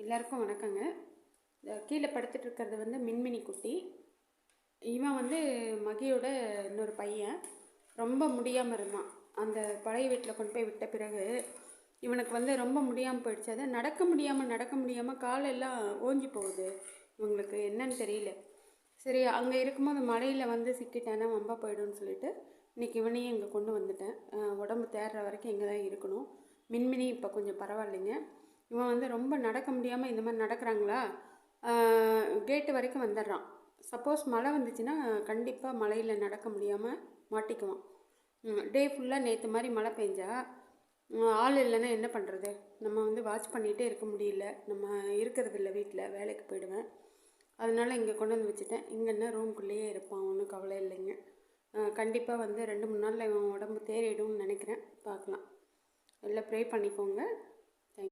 எல்லாருக்கும் வணக்கங்க. கீழே படுத்துட்டு இருக்கிறது வந்து மின்மினி குட்டி. இவன் வந்து மகியோட இன்னொரு பையன். ரொம்ப முடியாமல் இருந்தான். அந்த பழைய வீட்டில் கொண்டு போய் விட்ட பிறகு இவனுக்கு வந்து ரொம்ப முடியாமல் போயிடுச்சு. அதை நடக்க முடியாமல் காலெல்லாம் ஓஞ்சி போகுது. இவங்களுக்கு என்னன்னு தெரியல. சரி, அங்கே இருக்கும்போது மழையில் வந்து சிக்கிட்டேன்னா வம்பா போயிடும்னு சொல்லிட்டு இன்றைக்கி இவனையும் இங்கே கொண்டு வந்துட்டேன். உடம்பு தேர்ற வரைக்கும் இங்கே தான் இருக்கணும். மின்மினி இப்போ கொஞ்சம் பரவாயில்லைங்க. இவன் வந்து ரொம்ப நடக்க முடியாமல் இந்த மாதிரி நடக்கிறாங்களா, கேட்டு வரைக்கும் வந்துடுறான். சப்போஸ் மழை வந்துச்சுன்னா கண்டிப்பாக மழையில் நடக்க முடியாமல் மாட்டிக்குவான். டே ஃபுல்லாக நேற்று மாதிரி மழை பெஞ்சா ஆள் இல்லைன்னா என்ன பண்ணுறது? நம்ம வந்து வாட்ச் பண்ணிகிட்டே இருக்க முடியல. நம்ம இருக்கிறது இல்லை, வீட்டில் வேலைக்கு போயிடுவேன். அதனால் இங்கே கொண்டு வந்து வச்சுட்டேன். இங்கன்னா ரூம்குள்ளேயே இருப்பான், ஒன்றும் கவலை இல்லைங்க. கண்டிப்பாக வந்து 2-3 நாளில் இவன் உடம்பு தேறிடும்னு நினைக்கிறேன். பார்க்கலாம். எல்லாம் ப்ரே பண்ணிக்கோங்க.